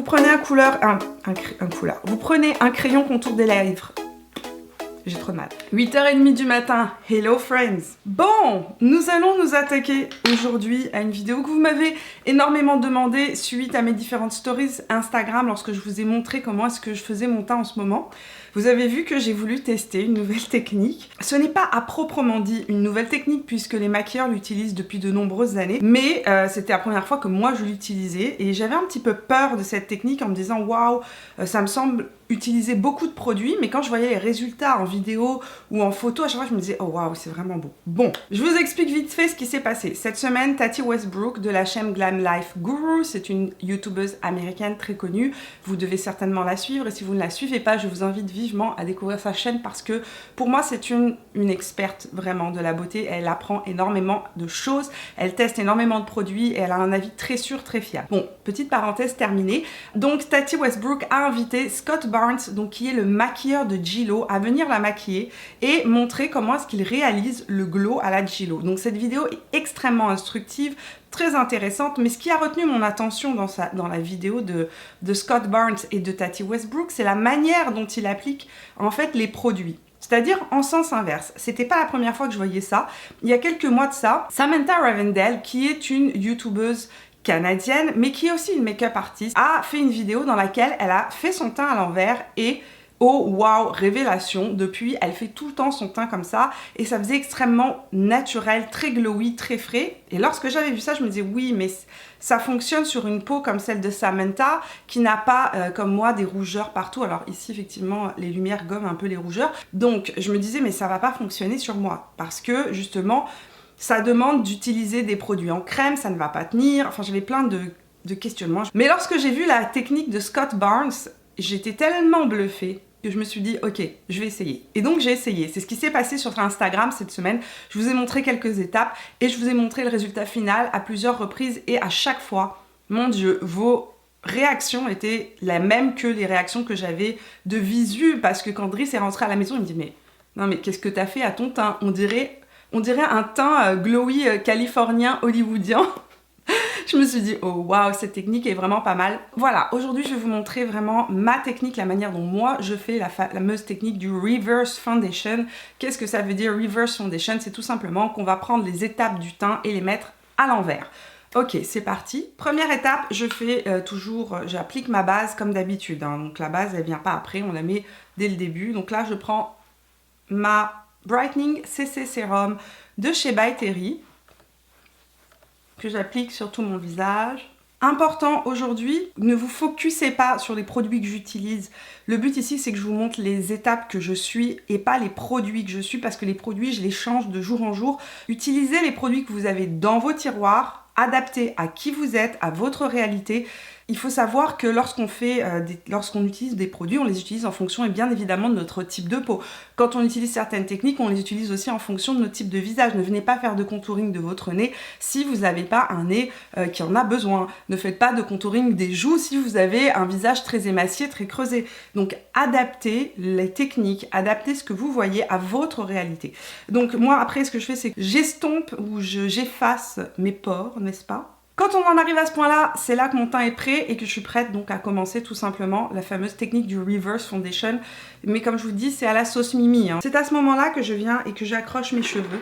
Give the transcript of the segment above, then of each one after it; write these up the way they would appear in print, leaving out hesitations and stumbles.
prenez vous prenez un crayon contour des lèvres. J'ai trop de mal. 8h30 du matin. Hello friends. Bon, nous allons nous attaquer aujourd'hui à une vidéo que vous m'avez énormément demandé suite à mes différentes stories Instagram lorsque je vous ai montré comment est-ce que je faisais mon teint en ce moment. Vous avez vu que j'ai voulu tester une nouvelle technique. Ce n'est pas à proprement dit une nouvelle technique puisque les maquilleurs l'utilisent depuis de nombreuses années, mais c'était la première fois que moi je l'utilisais et j'avais un petit peu peur de cette technique en me disant waouh, ça me semble utiliser beaucoup de produits, mais quand je voyais les résultats en vidéo ou en photo, à chaque fois je me disais oh waouh, c'est vraiment beau. Bon, je vous explique vite fait ce qui s'est passé. Cette semaine, Tati Westbrook de la chaîne Glam Life Guru, c'est une youtubeuse américaine très connue, vous devez certainement la suivre et si vous ne la suivez pas, je vous invite vivement à découvrir sa chaîne parce que pour moi c'est une experte vraiment de la beauté, elle apprend énormément de choses, elle teste énormément de produits et elle a un avis très sûr, très fiable. Bon, petite parenthèse terminée. Donc Tati Westbrook a invité Scott Barnes, donc qui est le maquilleur de J.Lo, à venir la maquiller et montrer comment est-ce qu'il réalise le glow à la J.Lo. Donc cette vidéo est extrêmement instructive, très intéressante, mais ce qui a retenu mon attention dans la vidéo de Scott Barnes et de Tati Westbrook, c'est la manière dont il applique en fait les produits. C'est-à-dire en sens inverse. C'était pas la première fois que je voyais ça. Il y a quelques mois de ça, Samantha Ravendale, qui est une youtubeuse canadienne, mais qui est aussi une make-up artiste, a fait une vidéo dans laquelle elle a fait son teint à l'envers et oh wow, révélation, depuis elle fait tout le temps son teint comme ça et ça faisait extrêmement naturel, très glowy, très frais. Et lorsque j'avais vu ça, je me disais oui, mais ça fonctionne sur une peau comme celle de Samantha qui n'a pas comme moi des rougeurs partout. Alors ici effectivement les lumières gomment un peu les rougeurs, donc je me disais mais ça va pas fonctionner sur moi parce que justement ça demande d'utiliser des produits en crème, ça ne va pas tenir, enfin j'avais plein de questionnements. Mais lorsque j'ai vu la technique de Scott Barnes, j'étais tellement bluffée que je me suis dit ok, je vais essayer. Et donc j'ai essayé, c'est ce qui s'est passé sur Instagram cette semaine. Je vous ai montré quelques étapes et je vous ai montré le résultat final à plusieurs reprises et à chaque fois, mon Dieu, vos réactions étaient la même que les réactions que j'avais de visu parce que quand Driss est rentré à la maison, il me dit mais non mais qu'est-ce que t'as fait à ton teint? On dirait un teint glowy californien hollywoodien. Je me suis dit, oh waouh, cette technique est vraiment pas mal. Voilà, aujourd'hui je vais vous montrer vraiment ma technique, la manière dont moi je fais la fameuse technique du Reverse Foundation. Qu'est-ce que ça veut dire Reverse Foundation? C'est tout simplement qu'on va prendre les étapes du teint et les mettre à l'envers. Ok, c'est parti. Première étape, je fais j'applique ma base comme d'habitude. Hein. Donc la base, elle vient pas après, on la met dès le début. Donc là, je prends ma Brightening CC Serum de chez By Terry que j'applique sur tout mon visage. Important aujourd'hui, ne vous focusez pas sur les produits que j'utilise. Le but ici, c'est que je vous montre les étapes que je suis et pas les produits que je suis parce que les produits, je les change de jour en jour. Utilisez les produits que vous avez dans vos tiroirs, adaptés à qui vous êtes, à votre réalité. Il faut savoir que lorsqu'on utilise des produits, on les utilise en fonction et bien évidemment de notre type de peau. Quand on utilise certaines techniques, on les utilise aussi en fonction de notre type de visage. Ne venez pas faire de contouring de votre nez si vous n'avez pas un nez qui en a besoin. Ne faites pas de contouring des joues si vous avez un visage très émacié, très creusé. Donc adaptez les techniques, adaptez ce que vous voyez à votre réalité. Donc moi après ce que je fais c'est que j'estompe ou j'efface mes pores, n'est-ce pas ? Quand on en arrive à ce point-là, c'est là que mon teint est prêt et que je suis prête donc à commencer tout simplement la fameuse technique du Reverse Foundation. Mais comme je vous dis, c'est à la sauce Mimi. Hein. C'est à ce moment-là que je viens et que j'accroche mes cheveux.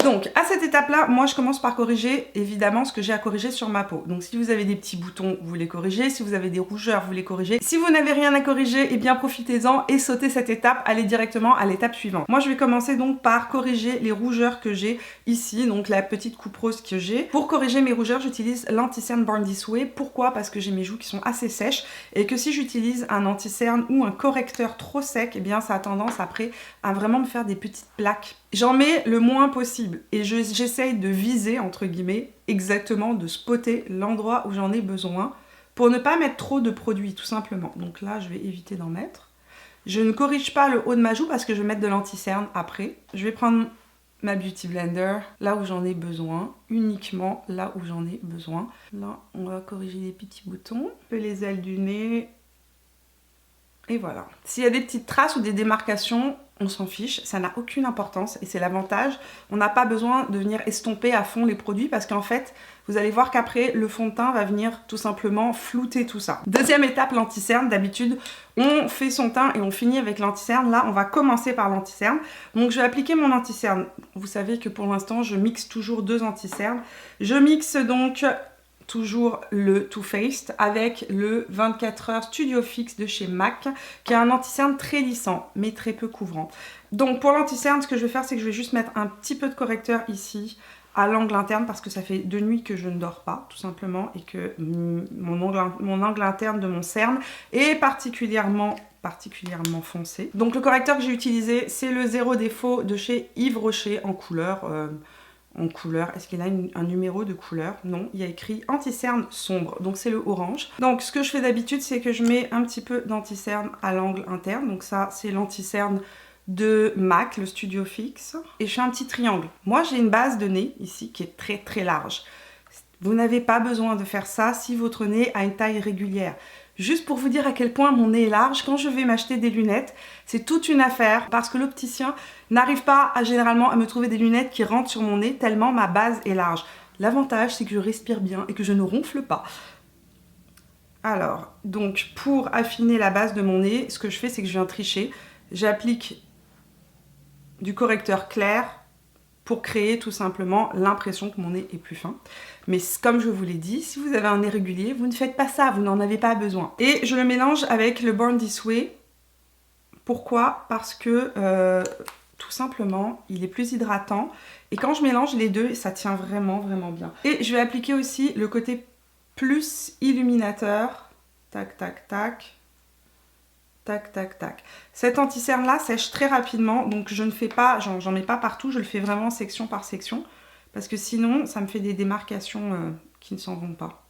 Donc, à cette étape-là, moi je commence par corriger évidemment ce que j'ai à corriger sur ma peau. Donc si vous avez des petits boutons, vous les corrigez. Si vous avez des rougeurs, vous les corrigez. Si vous n'avez rien à corriger, eh bien profitez-en et sautez cette étape, allez directement à l'étape suivante. Moi je vais commencer donc par corriger les rougeurs que j'ai ici, donc la petite coupe rose que j'ai. Pour corriger mes rougeurs, j'utilise l'anti-cerne Born This Way. Pourquoi? Parce que j'ai mes joues qui sont assez sèches et que si j'utilise un anti-cerne ou un correcteur trop sec, eh bien ça a tendance après à vraiment me faire des petites plaques. J'en mets le moins possible et j'essaye de viser, entre guillemets, exactement de spotter l'endroit où j'en ai besoin pour ne pas mettre trop de produits, tout simplement. Donc là, je vais éviter d'en mettre. Je ne corrige pas le haut de ma joue parce que je vais mettre de l'anti-cerne après. Je vais prendre ma Beauty Blender là où j'en ai besoin, uniquement là où j'en ai besoin. Là, on va corriger les petits boutons, un peu les ailes du nez. Et voilà. S'il y a des petites traces ou des démarcations, on s'en fiche, ça n'a aucune importance et c'est l'avantage. On n'a pas besoin de venir estomper à fond les produits parce qu'en fait, vous allez voir qu'après, le fond de teint va venir tout simplement flouter tout ça. Deuxième étape, l'anti-cerne. D'habitude, on fait son teint et on finit avec l'anti-cerne. Là, on va commencer par l'anti-cerne. Donc, je vais appliquer mon anti-cerne. Vous savez que pour l'instant, je mixe toujours 2 anti-cernes. Je mixe donc toujours le Too Faced avec le 24 heures Studio Fix de chez MAC, qui est un anti-cerne très lissant, mais très peu couvrant. Donc pour l'anti-cerne, ce que je vais faire, c'est que je vais juste mettre un petit peu de correcteur ici, à l'angle interne, parce que ça fait 2 nuits que je ne dors pas, tout simplement, et que mon angle interne de mon cerne est particulièrement foncé. Donc le correcteur que j'ai utilisé, c'est le Zéro Défaut de chez Yves Rocher en couleur... Est-ce qu'il a un numéro de couleur? Non, il y a écrit anti-cerne sombre, donc c'est le orange. Donc ce que je fais d'habitude, c'est que je mets un petit peu d'anti-cerne à l'angle interne. Donc ça, c'est l'anti-cerne de MAC, le Studio Fix. Et je fais un petit triangle. Moi, j'ai une base de nez ici qui est très très large. Vous n'avez pas besoin de faire ça si votre nez a une taille régulière. Juste pour vous dire à quel point mon nez est large, quand je vais m'acheter des lunettes, c'est toute une affaire parce que l'opticien n'arrive pas généralement à me trouver des lunettes qui rentrent sur mon nez tellement ma base est large. L'avantage, c'est que je respire bien et que je ne ronfle pas. Alors, donc pour affiner la base de mon nez, ce que je fais, c'est que je viens tricher. J'applique du correcteur clair pour créer tout simplement l'impression que mon nez est plus fin. Mais comme je vous l'ai dit, si vous avez un nez régulier, vous ne faites pas ça, vous n'en avez pas besoin. Et je le mélange avec le Born This Way. Pourquoi? Parce que tout simplement, il est plus hydratant. Et quand je mélange les deux, ça tient vraiment, vraiment bien. Et je vais appliquer aussi le côté plus illuminateur. Tac, tac, tac. Tac, tac, tac. Cet anti-cerne là sèche très rapidement, donc je ne fais pas, j'en mets pas partout, je le fais vraiment section par section, parce que sinon ça me fait des démarcations qui ne s'en vont pas.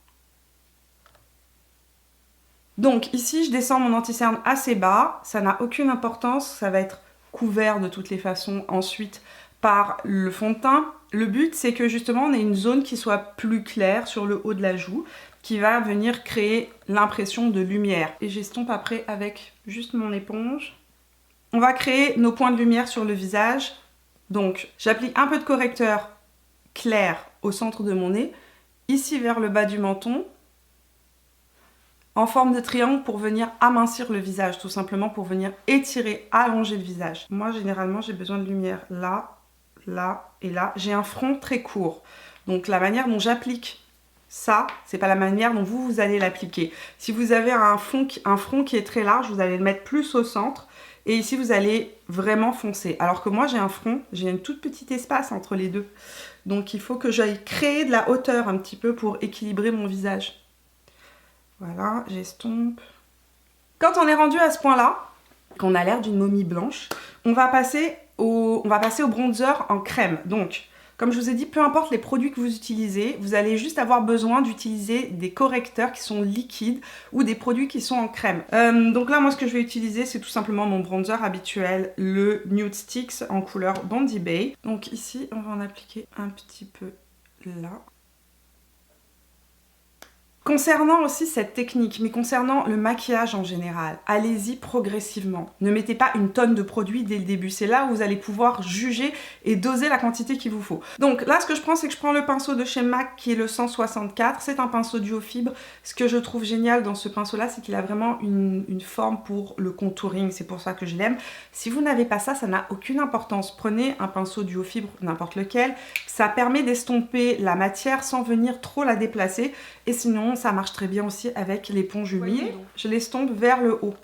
Donc ici je descends mon anti-cerne assez bas, ça n'a aucune importance, ça va être couvert de toutes les façons ensuite par le fond de teint. Le but c'est que justement on ait une zone qui soit plus claire sur le haut de la joue, qui va venir créer l'impression de lumière. Et j'estompe après avec juste mon éponge. On va créer nos points de lumière sur le visage. Donc j'applique un peu de correcteur clair au centre de mon nez, ici vers le bas du menton, en forme de triangle pour venir amincir le visage, tout simplement pour venir étirer, allonger le visage. Moi généralement j'ai besoin de lumière là, là et là. J'ai un front très court, donc la manière dont j'applique ça, c'est pas la manière dont vous allez l'appliquer. Si vous avez un front qui est très large, vous allez le mettre plus au centre. Et ici, vous allez vraiment foncer. Alors que moi, j'ai un front, j'ai une toute petite espace entre les deux. Donc, il faut que j'aille créer de la hauteur un petit peu pour équilibrer mon visage. Voilà, j'estompe. Quand on est rendu à ce point-là, qu'on a l'air d'une momie blanche, on va passer au bronzer en crème. Donc, comme je vous ai dit, peu importe les produits que vous utilisez, vous allez juste avoir besoin d'utiliser des correcteurs qui sont liquides ou des produits qui sont en crème. Donc là, moi, ce que je vais utiliser, c'est tout simplement mon bronzer habituel, le Nude Sticks en couleur Bondi Bay. Donc ici, on va en appliquer un petit peu là. Concernant aussi cette technique, mais concernant le maquillage en général, allez-y progressivement. Ne mettez pas une tonne de produits dès le début. C'est là où vous allez pouvoir juger et doser la quantité qu'il vous faut. Donc là, ce que je prends, c'est que je prends le pinceau de chez MAC qui est le 164. C'est un pinceau duo fibre. Ce que je trouve génial dans ce pinceau-là, c'est qu'il a vraiment une forme pour le contouring. C'est pour ça que je l'aime. Si vous n'avez pas ça, ça n'a aucune importance. Prenez un pinceau duo fibre, n'importe lequel. Ça permet d'estomper la matière sans venir trop la déplacer. Et sinon, ça marche très bien aussi avec l'éponge humide. Je l'estompe vers le haut,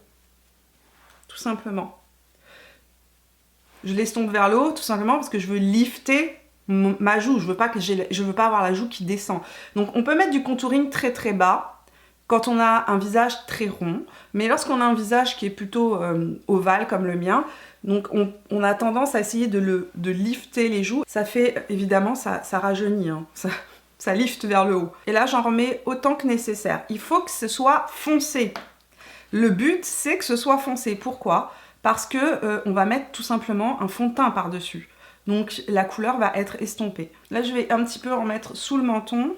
tout simplement. Je l'estompe vers le haut, tout simplement parce que je veux lifter ma joue. Je veux pas avoir la joue qui descend. Donc on peut mettre du contouring très très bas quand on a un visage très rond. Mais lorsqu'on a un visage qui est plutôt ovale comme le mien, donc on a tendance à essayer de lifter les joues. Ça fait, évidemment, ça rajeunit, hein. Ça lifte vers le haut. Et là, j'en remets autant que nécessaire. Il faut que ce soit foncé. Le but, c'est que ce soit foncé. Pourquoi? Parce que on va mettre tout simplement un fond de teint par-dessus. Donc, la couleur va être estompée. Là, je vais un petit peu en mettre sous le menton.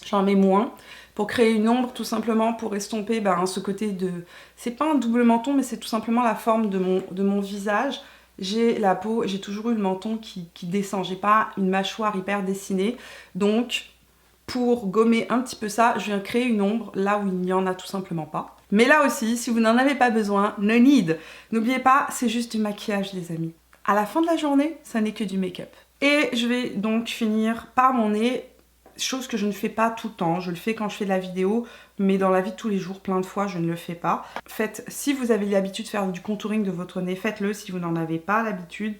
J'en mets moins pour créer une ombre, tout simplement pour estomper ce côté de... C'est pas un double menton, mais c'est tout simplement la forme de mon visage. J'ai la peau, j'ai toujours eu le menton qui descend, j'ai pas une mâchoire hyper dessinée. Donc, pour gommer un petit peu ça, je viens créer une ombre là où il n'y en a tout simplement pas. Mais là aussi, si vous n'en avez pas besoin, no need. N'oubliez pas, c'est juste du maquillage, les amis. À la fin de la journée, ça n'est que du make-up. Et je vais donc finir par mon nez. Chose que je ne fais pas tout le temps, je le fais quand je fais de la vidéo, mais dans la vie de tous les jours, plein de fois, je ne le fais pas. Faites, si vous avez l'habitude de faire du contouring de votre nez, faites-le. Si vous n'en avez pas l'habitude,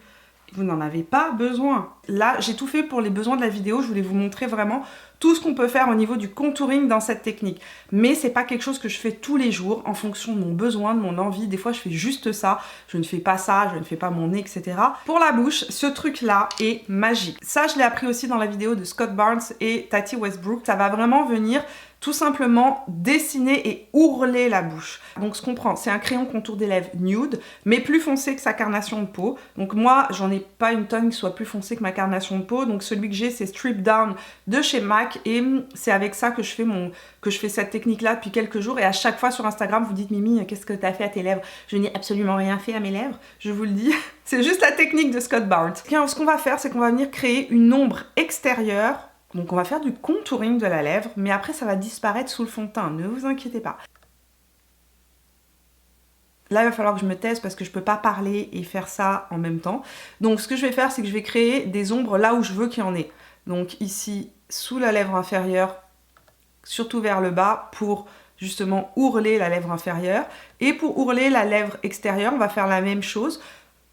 vous n'en avez pas besoin. Là, j'ai tout fait pour les besoins de la vidéo, je voulais vous montrer vraiment tout ce qu'on peut faire au niveau du contouring dans cette technique. Mais c'est pas quelque chose que je fais tous les jours en fonction de mon besoin, de mon envie. Des fois, je fais juste ça, je ne fais pas ça, je ne fais pas mon nez, etc. Pour la bouche, ce truc-là est magique. Ça, je l'ai appris aussi dans la vidéo de Scott Barnes et Tati Westbrook. Ça va vraiment venir tout simplement dessiner et ourler la bouche. Donc ce qu'on prend, c'est un crayon contour des lèvres nude, mais plus foncé que sa carnation de peau. Donc moi, j'en ai pas une tonne qui soit plus foncé que ma carnation de peau. Donc celui que j'ai, c'est Strip Down de chez MAC et c'est avec ça que je fais cette technique-là depuis quelques jours. Et à chaque fois sur Instagram, vous dites Mimi, qu'est-ce que tu as fait à tes lèvres? Je n'ai absolument rien fait à mes lèvres, je vous le dis. C'est juste la technique de Scott Barnes. Ce qu'on va faire, c'est qu'on va venir créer une ombre extérieure. Donc on va faire du contouring de la lèvre, mais après ça va disparaître sous le fond de teint, ne vous inquiétez pas. Là il va falloir que je me taise parce que je peux pas parler et faire ça en même temps. Donc ce que je vais faire, c'est que je vais créer des ombres là où je veux qu'il y en ait. Donc ici, sous la lèvre inférieure, surtout vers le bas, pour justement ourler la lèvre inférieure. Et pour ourler la lèvre extérieure, on va faire la même chose.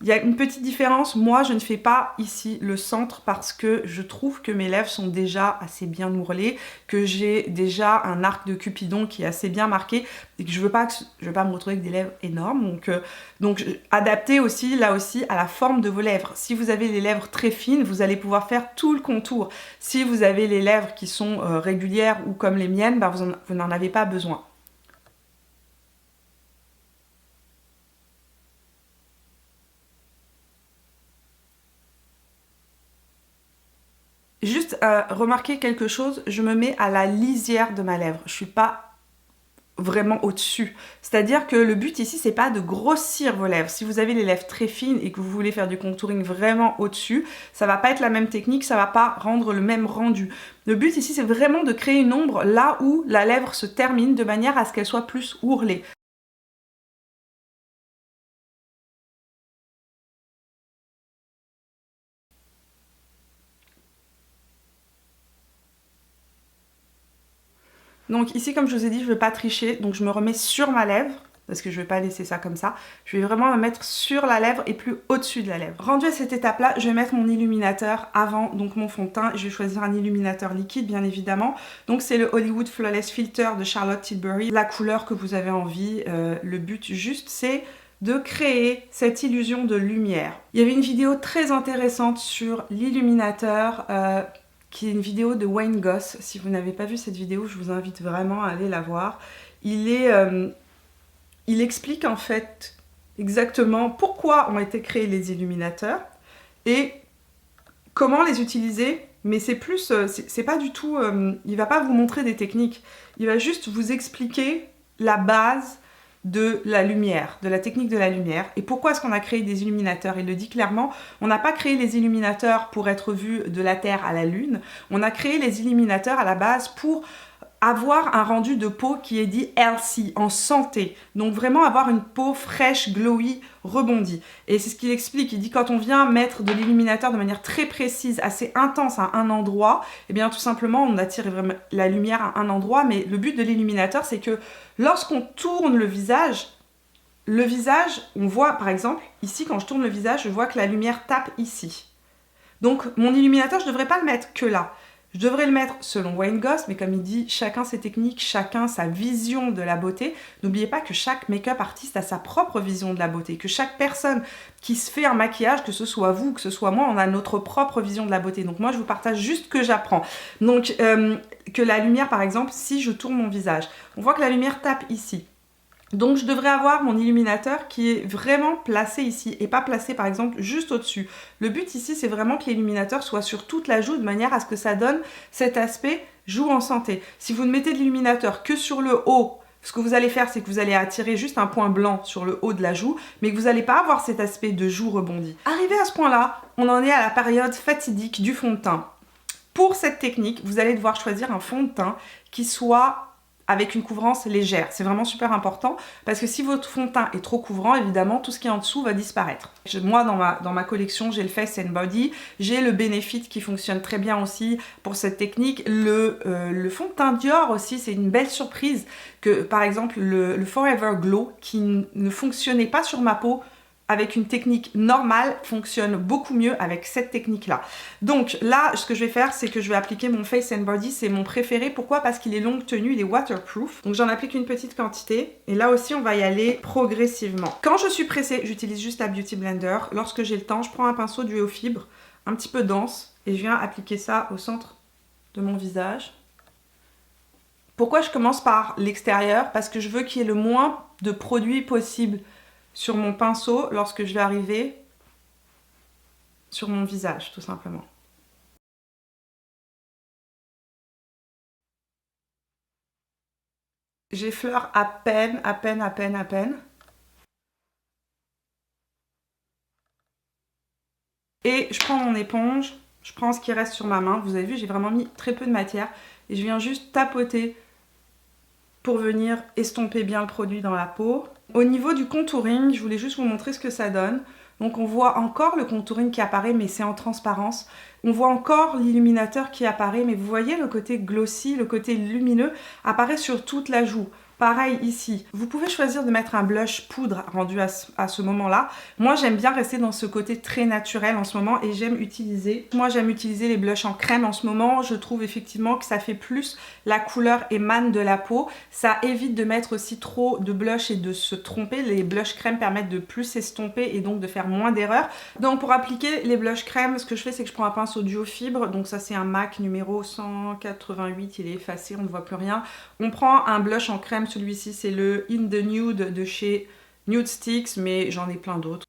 Il y a une petite différence, moi je ne fais pas ici le centre parce que je trouve que mes lèvres sont déjà assez bien ourlées, que j'ai déjà un arc de Cupidon qui est assez bien marqué et que je veux pas me retrouver avec des lèvres énormes. Donc adaptez aussi là aussi à la forme de vos lèvres. Si vous avez les lèvres très fines, vous allez pouvoir faire tout le contour. Si vous avez les lèvres qui sont régulières ou comme les miennes, vous n'en avez pas besoin. Juste remarquer quelque chose, je me mets à la lisière de ma lèvre, je suis pas vraiment au-dessus. C'est-à-dire que le but ici, c'est pas de grossir vos lèvres. Si vous avez les lèvres très fines et que vous voulez faire du contouring vraiment au-dessus, ça va pas être la même technique, ça va pas rendre le même rendu. Le but ici, c'est vraiment de créer une ombre là où la lèvre se termine de manière à ce qu'elle soit plus ourlée. Donc ici, comme je vous ai dit, je ne vais pas tricher, donc je me remets sur ma lèvre, parce que je ne vais pas laisser ça comme ça. Je vais vraiment me mettre sur la lèvre et plus au-dessus de la lèvre. Rendu à cette étape-là, je vais mettre mon illuminateur avant donc mon fond de teint. Je vais choisir un illuminateur liquide, bien évidemment. Donc c'est le Hollywood Flawless Filter de Charlotte Tilbury. La couleur que vous avez envie, le but juste, c'est de créer cette illusion de lumière. Il y avait une vidéo très intéressante sur l'illuminateur, qui est une vidéo de Wayne Goss. Si vous n'avez pas vu cette vidéo, je vous invite vraiment à aller la voir. Il explique en fait exactement pourquoi ont été créés les illuminateurs et comment les utiliser, mais c'est plus, c'est pas du tout, il va pas vous montrer des techniques, il va juste vous expliquer la base de la lumière, de la technique de la lumière. Et pourquoi est-ce qu'on a créé des illuminateurs? Il le dit clairement, on n'a pas créé les illuminateurs pour être vus de la Terre à la Lune, on a créé les illuminateurs à la base pour avoir un rendu de peau qui est dit healthy, en santé. Donc vraiment avoir une peau fraîche, glowy, rebondie. Et c'est ce qu'il explique, il dit quand on vient mettre de l'illuminateur de manière très précise, assez intense à un endroit, et bien tout simplement on attire vraiment la lumière à un endroit, mais le but de l'illuminateur c'est que lorsqu'on tourne le visage, on voit par exemple, ici quand je tourne le visage, je vois que la lumière tape ici. Donc mon illuminateur, je ne devrais pas le mettre que là. Je devrais le mettre selon Wayne Goss, mais comme il dit, chacun ses techniques, chacun sa vision de la beauté. N'oubliez pas que chaque make-up artiste a sa propre vision de la beauté, que chaque personne qui se fait un maquillage, que ce soit vous, que ce soit moi, on a notre propre vision de la beauté. Donc moi, je vous partage juste ce que j'apprends. Donc, que la lumière, par exemple, si je tourne mon visage, on voit que la lumière tape ici. Donc je devrais avoir mon illuminateur qui est vraiment placé ici et pas placé par exemple juste au-dessus. Le but ici c'est vraiment que l'illuminateur soit sur toute la joue de manière à ce que ça donne cet aspect joue en santé. Si vous ne mettez de l'illuminateur que sur le haut, ce que vous allez faire c'est que vous allez attirer juste un point blanc sur le haut de la joue, mais que vous n'allez pas avoir cet aspect de joue rebondi. Arrivé à ce point-là, on en est à la période fatidique du fond de teint. Pour cette technique, vous allez devoir choisir un fond de teint qui soit avec une couvrance légère. C'est vraiment super important parce que si votre fond de teint est trop couvrant, évidemment, tout ce qui est en dessous va disparaître. Moi, dans ma collection, j'ai le Face and Body, j'ai le Benefit qui fonctionne très bien aussi pour cette technique. Le fond de teint Dior aussi, c'est une belle surprise que, par exemple, le Forever Glow qui ne fonctionnait pas sur ma peau, avec une technique normale, fonctionne beaucoup mieux avec cette technique-là. Donc là, ce que je vais faire, c'est que je vais appliquer mon Face and Body. C'est mon préféré. Pourquoi? Parce qu'il est longue tenue, il est waterproof. Donc j'en applique une petite quantité. Et là aussi, on va y aller progressivement. Quand je suis pressée, j'utilise juste la Beauty Blender. Lorsque j'ai le temps, je prends un pinceau duo fibre, un petit peu dense, et je viens appliquer ça au centre de mon visage. Pourquoi je commence par l'extérieur? Parce que je veux qu'il y ait le moins de produits possible sur mon pinceau lorsque je vais arriver sur mon visage, tout simplement. J'effleure à peine. Et je prends mon éponge, je prends ce qui reste sur ma main. Vous avez vu, j'ai vraiment mis très peu de matière. Et je viens juste tapoter pour venir estomper bien le produit dans la peau. Au niveau du contouring, je voulais juste vous montrer ce que ça donne. Donc on voit encore le contouring qui apparaît, mais c'est en transparence. On voit encore l'illuminateur qui apparaît, mais vous voyez le côté glossy, le côté lumineux apparaît sur toute la joue. Pareil ici, vous pouvez choisir de mettre un blush poudre rendu à ce moment-là. Moi j'aime bien rester dans ce côté très naturel en ce moment et j'aime utiliser les blushs en crème en ce moment. Je trouve effectivement que ça fait plus la couleur émane de la peau. Ça évite de mettre aussi trop de blush et de se tromper. Les blushs crème permettent de plus s'estomper et donc de faire moins d'erreurs. Donc pour appliquer les blushs crème, ce que je fais c'est que je prends un pinceau duo fibre. Donc ça c'est un MAC numéro 188, il est effacé, on ne voit plus rien. On prend un blush en crème. Celui-ci, c'est le In the Nude de chez Nude Sticks, mais j'en ai plein d'autres.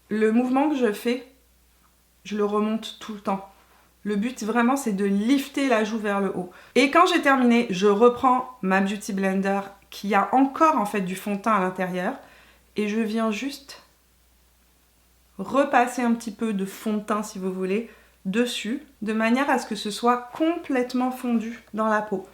Le mouvement que je fais, je le remonte tout le temps. Le but, vraiment, c'est de lifter la joue vers le haut. Et quand j'ai terminé, je reprends ma Beauty Blender qui a encore, en fait, du fond de teint à l'intérieur. Et je viens juste repasser un petit peu de fond de teint, si vous voulez, dessus, de manière à ce que ce soit complètement fondu dans la peau.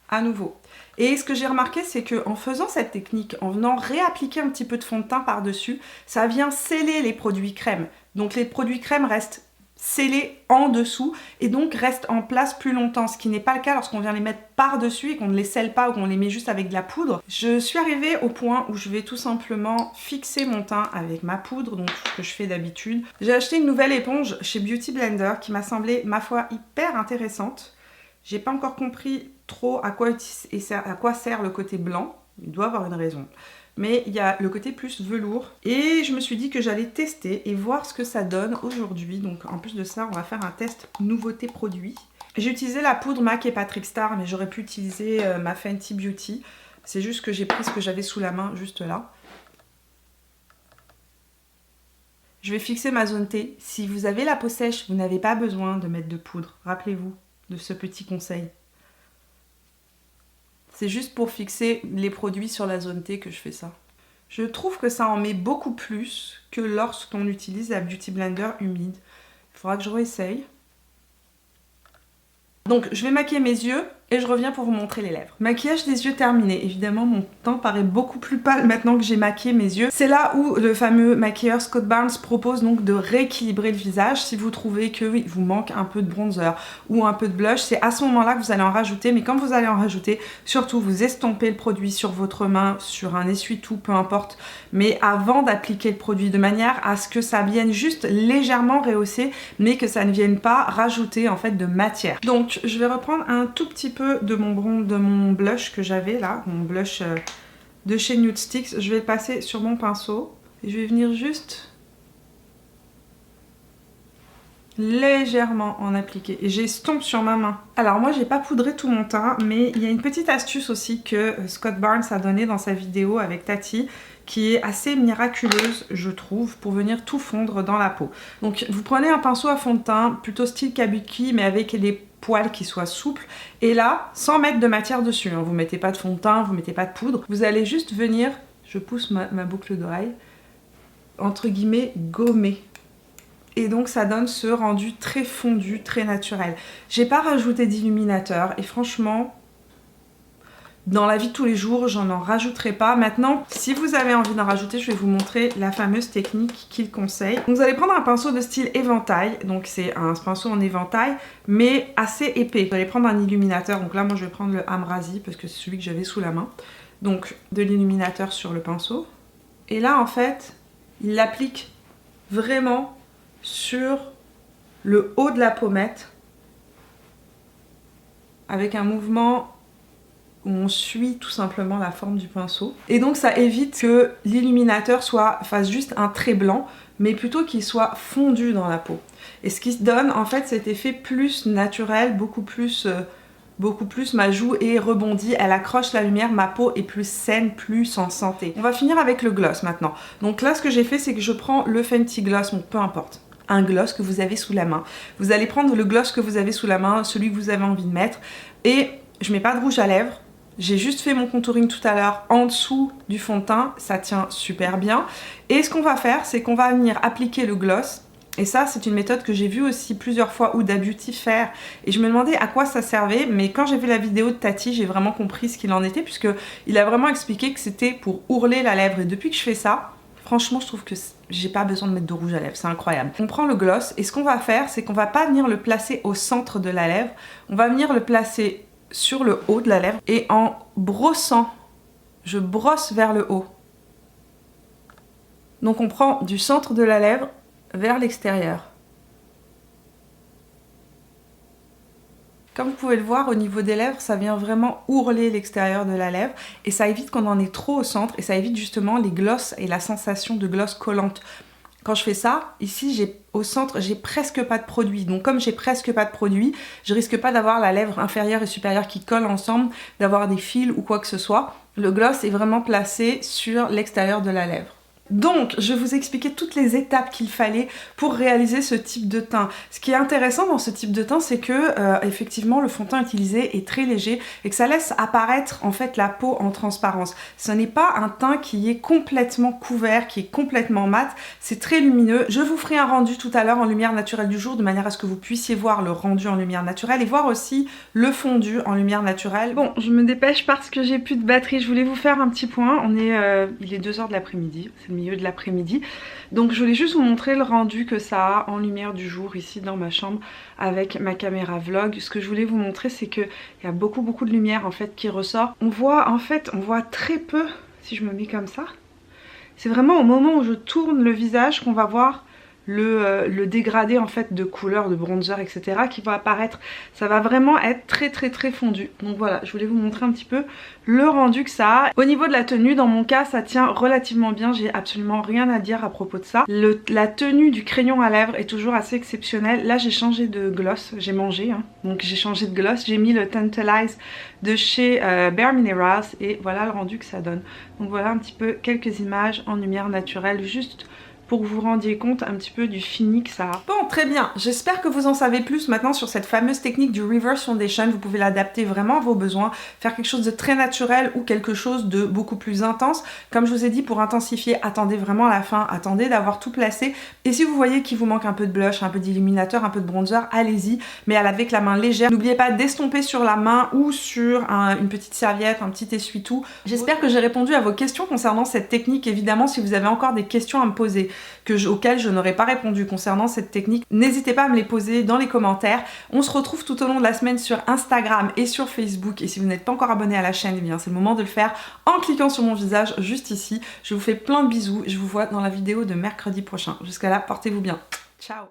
À nouveau. Et ce que j'ai remarqué, c'est qu'en faisant cette technique, en venant réappliquer un petit peu de fond de teint par-dessus, ça vient sceller les produits crème. Donc les produits crème restent scellés en dessous et donc restent en place plus longtemps, ce qui n'est pas le cas lorsqu'on vient les mettre par-dessus et qu'on ne les scelle pas ou qu'on les met juste avec de la poudre. Je suis arrivée au point où je vais tout simplement fixer mon teint avec ma poudre, donc ce que je fais d'habitude. J'ai acheté une nouvelle éponge chez Beauty Blender qui m'a semblé, ma foi, hyper intéressante. J'ai pas encore compris trop à quoi sert le côté blanc, il doit avoir une raison. Mais il y a le côté plus velours. Et je me suis dit que j'allais tester et voir ce que ça donne aujourd'hui. Donc en plus de ça, on va faire un test nouveauté produit. J'ai utilisé la poudre MAC et Patrick Star, mais j'aurais pu utiliser ma Fenty Beauty. C'est juste que j'ai pris ce que j'avais sous la main, juste là. Je vais fixer ma zone T. Si vous avez la peau sèche, vous n'avez pas besoin de mettre de poudre. Rappelez-vous de ce petit conseil. C'est juste pour fixer les produits sur la zone T que je fais ça. Je trouve que ça en met beaucoup plus que lorsqu'on utilise la Beauty Blender humide. Il faudra que je réessaye. Donc je vais maquiller mes yeux et je reviens pour vous montrer les lèvres. Maquillage des yeux terminé. Évidemment mon teint paraît beaucoup plus pâle maintenant que j'ai maquillé mes yeux. C'est là où le fameux maquilleur Scott Barnes propose donc de rééquilibrer le visage. Si vous trouvez que oui, vous manque un peu de bronzer ou un peu de blush, c'est à ce moment-là que vous allez en rajouter. Mais quand vous allez en rajouter, surtout vous estompez le produit sur votre main, sur un essuie-tout, peu importe. Mais avant d'appliquer le produit, de manière à ce que ça vienne juste légèrement rehausser, mais que ça ne vienne pas rajouter en fait de matière. Donc je vais reprendre un tout petit peu de mon blush que j'avais là, mon blush de chez Nude Sticks. Je vais le passer sur mon pinceau et je vais venir juste légèrement en appliquer et j'estompe sur ma main. Alors moi j'ai pas poudré tout mon teint, mais il y a une petite astuce aussi que Scott Barnes a donnée dans sa vidéo avec Tati qui est assez miraculeuse je trouve pour venir tout fondre dans la peau. Donc vous prenez un pinceau à fond de teint plutôt style kabuki mais avec les poils qui soient souples et là sans mettre de matière dessus, hein. Vous mettez pas de fond de teint, vous mettez pas de poudre, vous allez juste venir, je pousse ma boucle d'oreille, entre guillemets gommer. Et donc ça donne ce rendu très fondu, très naturel. J'ai pas rajouté d'illuminateur et franchement, dans la vie de tous les jours, j'en rajouterai pas. Maintenant, si vous avez envie d'en rajouter, je vais vous montrer la fameuse technique qu'il conseille. Donc vous allez prendre un pinceau de style éventail, donc c'est un pinceau en éventail, mais assez épais. Vous allez prendre un illuminateur, donc là moi je vais prendre le Amrasi parce que c'est celui que j'avais sous la main. Donc de l'illuminateur sur le pinceau. Et là en fait, il l'applique vraiment sur le haut de la pommette avec un mouvement où on suit tout simplement la forme du pinceau. Et donc ça évite que l'illuminateur fasse juste un trait blanc, mais plutôt qu'il soit fondu dans la peau. Et ce qui donne en fait cet effet plus naturel, beaucoup plus ma joue est rebondie, elle accroche la lumière, ma peau est plus saine, plus en santé. On va finir avec le gloss maintenant. Donc là ce que j'ai fait c'est que je prends le Fenty Gloss, donc peu importe. Un gloss que vous avez sous la main. Vous allez prendre le gloss que vous avez sous la main, celui que vous avez envie de mettre. Et je mets pas de rouge à lèvres. J'ai juste fait mon contouring tout à l'heure en dessous du fond de teint. Ça tient super bien. Et ce qu'on va faire, c'est qu'on va venir appliquer le gloss. Et ça, c'est une méthode que j'ai vue aussi plusieurs fois Huda Beauty faire. Et je me demandais à quoi ça servait. Mais quand j'ai vu la vidéo de Tati, j'ai vraiment compris ce qu'il en était. Puisqu'il a vraiment expliqué que c'était pour ourler la lèvre. Et depuis que je fais ça, franchement, je trouve que j'ai pas besoin de mettre de rouge à lèvres, c'est incroyable. On prend le gloss et ce qu'on va faire, c'est qu'on va pas venir le placer au centre de la lèvre, on va venir le placer sur le haut de la lèvre et en brossant, je brosse vers le haut. Donc on prend du centre de la lèvre vers l'extérieur. Comme vous pouvez le voir au niveau des lèvres, ça vient vraiment ourler l'extérieur de la lèvre et ça évite qu'on en ait trop au centre et ça évite justement les glosses et la sensation de gloss collante. Quand je fais ça, ici au centre, j'ai presque pas de produit. Donc comme j'ai presque pas de produit, je risque pas d'avoir la lèvre inférieure et supérieure qui collent ensemble, d'avoir des fils ou quoi que ce soit. Le gloss est vraiment placé sur l'extérieur de la lèvre. Donc, je vais vous expliquer toutes les étapes qu'il fallait pour réaliser ce type de teint. Ce qui est intéressant dans ce type de teint, c'est que effectivement, le fond de teint utilisé est très léger et que ça laisse apparaître en fait la peau en transparence. Ce n'est pas un teint qui est complètement couvert, qui est complètement mat. C'est très lumineux. Je vous ferai un rendu tout à l'heure en lumière naturelle du jour, de manière à ce que vous puissiez voir le rendu en lumière naturelle et voir aussi le fondu en lumière naturelle. Bon, je me dépêche parce que j'ai plus de batterie. Je voulais vous faire un petit point. Il est 2 h de l'après-midi. C'est le milieu de l'après-midi, donc je voulais juste vous montrer le rendu que ça a en lumière du jour ici dans ma chambre avec ma caméra vlog. Ce que je voulais vous montrer, c'est qu'il y a beaucoup de lumière en fait qui ressort. On voit très peu, si je me mets comme ça, c'est vraiment au moment où je tourne le visage qu'on va voir le dégradé en fait de couleur, de bronzer, etc. qui va apparaître. Ça va vraiment être très fondu. Donc voilà, je voulais vous montrer un petit peu le rendu que ça a. Au niveau de la tenue, dans mon cas, ça tient relativement bien. J'ai absolument rien à dire à propos de ça. La tenue du crayon à lèvres est toujours assez exceptionnelle. Là, j'ai changé de gloss. J'ai mangé, hein. Donc j'ai changé de gloss. J'ai mis le Tantalize de chez Bare Minerals et voilà le rendu que ça donne. Donc voilà un petit peu quelques images en lumière naturelle, juste pour que vous vous rendiez compte un petit peu du fini que ça a. Bon, très bien, j'espère que vous en savez plus maintenant sur cette fameuse technique du Reverse Foundation. Vous pouvez l'adapter vraiment à vos besoins, faire quelque chose de très naturel ou quelque chose de beaucoup plus intense. Comme je vous ai dit, pour intensifier, attendez vraiment à la fin, attendez d'avoir tout placé. Et si vous voyez qu'il vous manque un peu de blush, un peu d'illuminateur, un peu de bronzer, allez-y, mais avec la main légère. N'oubliez pas d'estomper sur la main ou sur une petite serviette, un petit essuie-tout. J'espère que j'ai répondu à vos questions concernant cette technique. Évidemment, si vous avez encore des questions à me poser, auxquelles je n'aurais pas répondu concernant cette technique, n'hésitez pas à me les poser dans les commentaires. On se retrouve tout au long de la semaine sur Instagram et sur Facebook, et si vous n'êtes pas encore abonné à la chaîne, eh bien c'est le moment de le faire en cliquant sur mon visage juste ici. Je vous fais plein de bisous, je vous vois dans la vidéo de mercredi prochain. Jusqu'à là, portez-vous bien. Ciao.